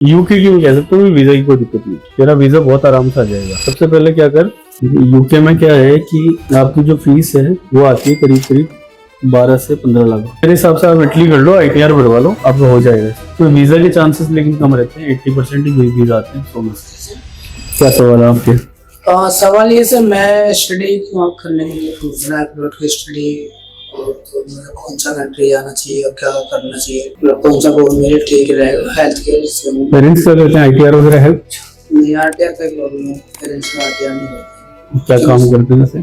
UK की मैं कह सकता हूँ, वीजा की कोई दिक्कत नहीं, तेरा वीजा बहुत आराम से आ जाएगा। सबसे पहले क्या कर, यूके में क्या है कि आपकी जो फीस है वो आती है करीब करीब 12 से 15 लाख। मेरे हिसाब से आप इटली कर लो, ITR बढ़वा लो, आपको हो जाएगा। तो वीजा के चांसेस लेकिन कम रहते हैं, 80% ही वीजा आते हैं। सो क्या सवाल है आपके? सवाल ये सर, मैं स्टडी करने के लिए सोच रहा है, स्टडी तो मेरा कौन सा कंट्री जाना चाहिए और क्या करना चाहिए, मतलब कौन सा कोर्स मेरे ठीक रहेगा हेल्थ केयर से। पेरेंट्स क्या करते हैं, ITR वगैरह है? नहीं, ITR का प्रॉब्लम है, पेरेंट्स का ITR नहीं रहता। क्या काम करते हैं वैसे?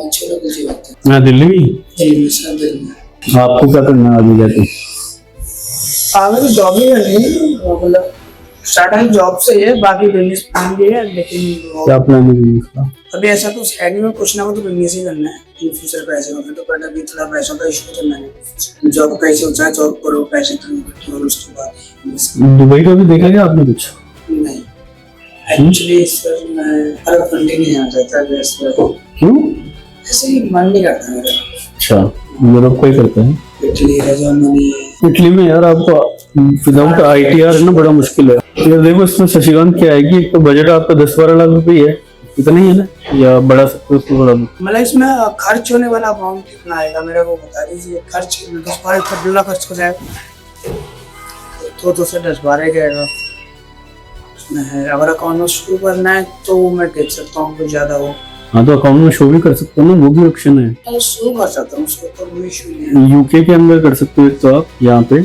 चलो कुछ ही बात है। हाँ, दिल्ली में। जी सर, दिल्ली में। आपको क्या करना है आगे जाके? आगे तो जॉब ही करनी है, मतलब स्टार्टिंग जॉब से है, बाकी बिजनेस प्लान भी है, लेकिन क्या प्लान है बिजनेस का? अभी ऐसा कुछ है नहीं, कुछ ना कुछ तो बिजनेस ही करना है इन फ्यूचर पैसे में। तो बट अभी थोड़ा पैसों का इशू तो मैंने जॉब कैसे होता है, जॉब करो पैसे करो और उसके बाद दुबई का भी देखा क्या आपने कुछ? नहीं एक्चुअली सर, मैं अरब कंट्री नहीं जाना चाहता वैसे। क्यों? ऐसे ही मन नहीं करता मेरा। अच्छा, यूरोप का ही करते हैं। इटली है, जर्मनी है। इटली में यार आपको विदाउट ITR है ना, बड़ा मुश्किल है। यार देखो, इसमें शशिकांत क्या है कि एक तो बजट आपका 10-12 लाख रुपए है, इतना ही है ना, या बढ़ा सकते हो उसको थोड़ा? मतलब इसमें खर्च होने वाला अमाउंट कितना आएगा मेरे को बता दीजिए। खर्च 10-12 लाख खर्च हो जाएगा तो से 10-12 जाएगा उसमें है। अगर अकाउंट में शुरू करना है तो मैं देख सकता हूँ कुछ ज्यादा हो। हाँ, तो अकाउंट में शो भी कर सकते हो ना, वो भी ऑप्शन है। तो शुरू कर सकता हूँ उसको, तो कोई इशू नहीं है। यूके के अंदर कर सकते हो एक तो आप यहाँ पे,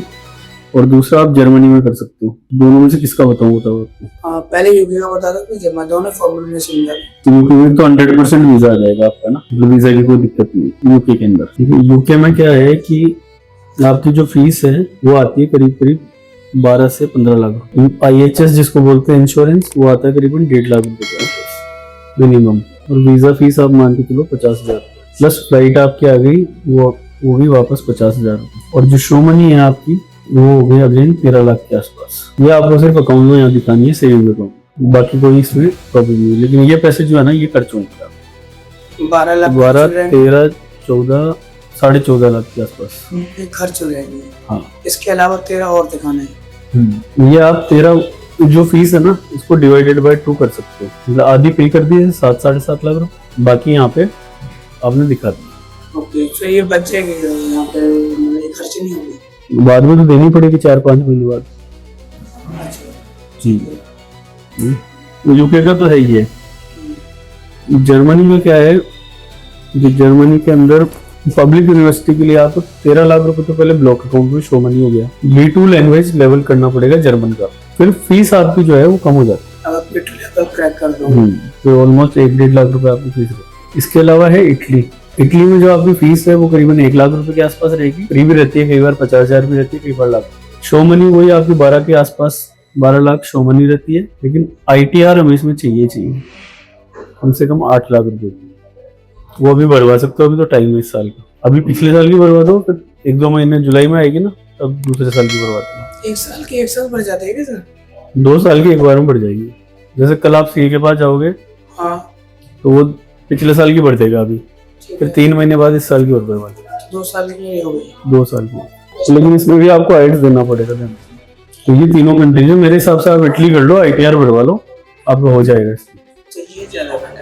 और दूसरा आप जर्मनी में कर सकते हो। दोनों में से किसका बताऊँ बताओ आपको? पहले यूके का बता दो, फिर जर्मनी, दोनों फॉर्मूले में समझा। तो यूके में तो 100% वीजा आ जाएगा आपका ना, मतलब वीजा की कोई दिक्कत नहीं यूके के अंदर। यूके में क्या है कि आपकी जो फीस है वो आती है करीब करीब 12 से 15 लाख। IHS जिसको बोलते हैं इंश्योरेंस, वो आता है करीबन 1.5 लाख रुपए के आसपास मिनिमम। और वीजा फीस आप मान के चलो 50,000 प्लस फ्लाइट आपकी आ गई, वो भी वापस 50,000 रुपये। और जो शो मनी है आपकी वो हो गई अगेन 13 लाख के आसपास। ये आपको सिर्फ अकाउंट में यहाँ दिखानी है, सेविंग अकाउंट, बाकी कोई इसमें प्रॉब्लम नहीं। लेकिन ये पैसे जो है ना, ये खर्च होंगे 12 लाख 12, 13, 14, 14.5 लाख के आसपास खर्च हो जाएंगे। हाँ, इसके अलावा 13 और दिखाने हैं। ये आप 13 जो फीस है ना, इसको डिवाइडेड बाय 2 कर सकते हो। मतलब आधी पे कर दी है 7-7.5 लाख रुपए, बाकी यहाँ पे आपने दिखा दिया। ओके, तो ये बच जाएगी यहाँ पे, मतलब ये खर्च नहीं होगी। बाद में तो देनी पड़ेगी 4-5 महीने बाद। जी, यूके का तो है ही है। जर्मनी में क्या है कि जर्मनी के अंदर पब्लिक यूनिवर्सिटी के लिए आपको 13 लाख रुपए तो पहले ब्लॉक अकाउंट में शो मनी हो गया। B2 लैंग्वेज लेवल करना पड़ेगा जर्मन का, फिर फीस आपकी जो है वो कम हो जाती है। अगर B2 लेवल क्रैक कर दो तो ऑलमोस्ट 1-1.5 लाख रुपए आपकी फीस है। इसके अलावा है इटली। इटली में जो आपकी फीस है वो करीबन 1 लाख रुपए के आसपास रहेगी। फ्री भी रहती है, कई बार 50,000 भी रहती है, कई बार लाख। शो मनी वही आपकी 12 के आसपास, 12 लाख शो मनी रहती है। लेकिन ITR हमें इसमें चाहिए कम से कम 8 लाख रुपए की। वो अभी बढ़वा सकते हो, अभी तो टाइम है इस साल का। अभी पिछले साल की बढ़वा दो, फिर 1-2 महीने जुलाई में आएगी ना, तब दूसरे साल की बढ़वाते हैं। 1 साल बढ़ जाते हैं क्या सर? 2 साल की एक बार में बढ़ जाएगी। जैसे कल आप CA के पास जाओगे, हाँ, तो वो पिछले साल की बढ़ देगा अभी, फिर 3 महीने बाद इस साल की और बढ़वा देगा। 2 साल की हो गई। 2 साल की। लेकिन इसमें भी आपको आइट्स देना पड़ेगा। तो ये तीनों कंट्रीज है, मेरे हिसाब से आप इटली कर लो, ITR बढ़वा लो, आपको हो जाएगा।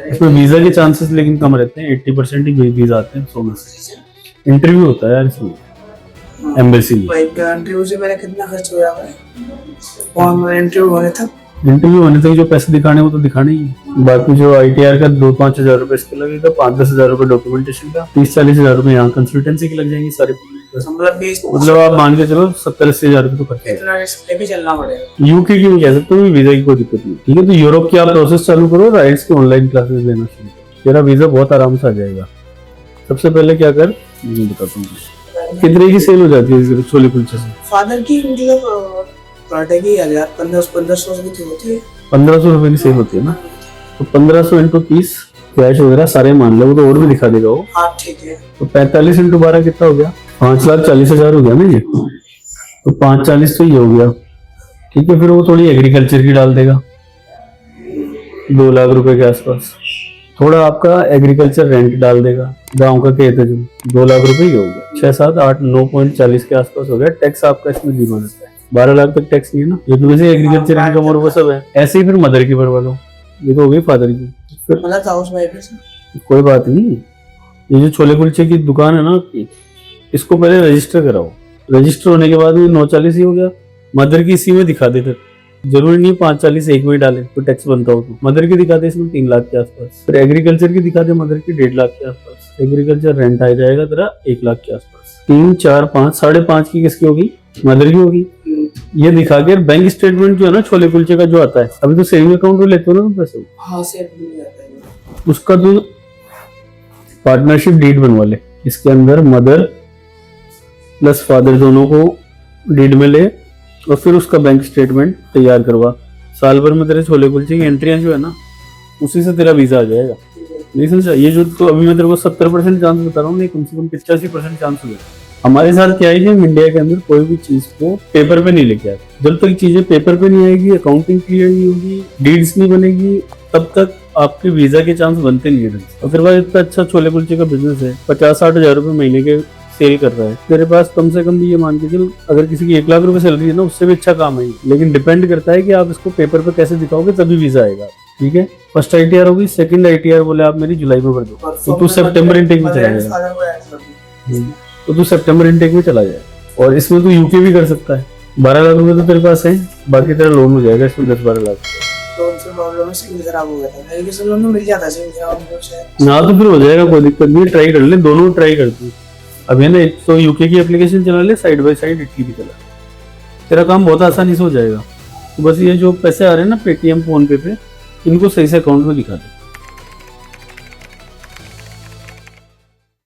इसमें वीजा के चांसेस लेकिन कम रहते हैं, 80% ही वीजा आते हैं। 100 में से इंटरव्यू होता है यार इसमें, एम्बेसी में। इंटरव्यू से मेरा कितना खर्च हो जाएगा? और इंटरव्यू होने तक जो पैसे दिखाने वो तो दिखाने ही। बाकी जो ITR का 2-5 हजार रुपए इसके लगेगा, 5-10 हजार रुपए डॉक्यूमेंटेशन का, 30-40 हजार रुपए यहाँ कंसल्टेंसी के लग जाएंगे सारे। मतलब आप मान के चलो 70-80 हजार रुपए तो खर्चा भी चलना पड़ेगा। यूके की मैं कह सकता हूँ, वीजा की कोई दिक्कत नहीं। ठीक है, तो यूरोप की आप प्रोसेस चालू करो, राइट्स की ऑनलाइन क्लासेस लेना शुरू करो, तेरा वीजा बहुत आराम से आ जाएगा। सबसे पहले क्या कर, मैं बताता हूँ कितने की सेल हो जाती है छोले कुलचे से। फादर की मतलब पराठे की 1500 की होती है, 1500 रुपए की सेल होती है ना, तो 1500 × 30 कैश वगैरह सारे मान लो, वो तो और भी दिखा देगा वो। हाँ ठीक है। तो 45 × 12 कितना हो गया? 5,40,000 हो गया ना ये। तो 5,40 तो ये हो गया। ठीक है, फिर वो थोड़ी एग्रीकल्चर की डाल देगा 2 लाख रुपए के आसपास। थोड़ा आपका एग्रीकल्चर रेंट डाल देगा, गांव का खेत है जो, 2 लाख रुपए ही हो गया। 6, 7, 8, 9.40 के आसपास हो गया। टैक्स आपका इसमें 0 रहता है। 12 लाख तक टैक्स नहीं है ना। ये तो वैसे एग्रीकल्चर इनकम और वो सब है। ऐसे ही फिर मदर की भरवा लो, ये तो हो गई फादर की। फिर मतलब हाउस वाइफ है सर। कोई बात नहीं, ये जो छोले कुलचे की दुकान है ना आपकी, इसको पहले रजिस्टर कराओ। रजिस्टर होने के बाद 940 ही हो गया। मदर की इसी में दिखा दे, फिर जरूरी नहीं 540 एक में डाले तो टैक्स बनता हो। तो मदर की दिखा दे इसमें 3 लाख के आसपास। फिर एग्रीकल्चर की दिखा दे मदर की 1.5 लाख के आसपास। एग्रीकल्चर रेंट आ जाएगा तेरा 1 लाख के आसपास। 3, 4, 5, 5.5 की किसकी होगी? मदर की होगी। ये दिखा के बैंक स्टेटमेंट जो है ना छोले कुलचे का जो आता है, अभी तो सेविंग अकाउंट में लेते हो ना तुम पैसे, हाँ सेव मिल जाता है। उसका तो पार्टनरशिप डीड बनवा ले। इसके अंदर मदर प्लस फादर दोनों को डीड में ले और फिर उसका बैंक स्टेटमेंट तैयार करवा। साल भर में तेरे छोले कुलचे की एंट्रियां जो है ना, उसी से तेरा वीजा आ जाएगा। नहीं समझा? ये जो तो अभी मैं तेरे को 70% चांस बता रहा हूँ, नहीं कम से कम 85% चांस हो जाएगा। हमारे साथ क्या है कि हम इंडिया के अंदर कोई भी चीज को पेपर पे नहीं लेके आते। जब तक चीजें पेपर पे नहीं आएगी, अकाउंटिंग क्लियर नहीं होगी, डीड्स नहीं बनेगी, तब तक आपके वीजा के चांस बनते नहीं है। और फिर बाद इतना अच्छा छोले कुलचे का बिजनेस है, 50-60 हजार रुपए महीने के सेल कर रहा है। तेरे पास कम से कम भी ये मान के चल, अगर किसी की 1 लाख रुपए सैलरी है ना, उससे भी अच्छा काम है। लेकिन डिपेंड करता है कि आप इसको पेपर पे कैसे दिखाओगे, तभी वीजा आएगा। ठीक है, फर्स्ट ITR होगी, सेकंड ITR बोले आप मेरी जुलाई में भर दो, तो तू सितंबर इनटेक में चला जाएगा। तो तू सितंबर इनटेक में चला जाए। और इसमें तू यूके भी कर सकता है। 12 लाख रुपए तो तेरे पास है, बाकी तेरा लोन हो जाएगा इसमें 10-12 लाख। लोन से प्रॉब्लम है, सिविल खराब हो गया था, एजुकेशन लोन में मिल जाता है सिविल खराब से। ना तो फिर हो जाएगा, कोई दिक्कत नहीं। ट्राई कर ले, दोनों ट्राई कर तू। अब है ना, एक तो यूके की एप्लीकेशन चला ले, साइड बाय साइड इटली भी चला, तेरा काम बहुत आसानी से हो जाएगा। तो बस ये जो पैसे आ रहे हैं ना पेटीएम फोन पे इनको सही से अकाउंट में दिखा दे।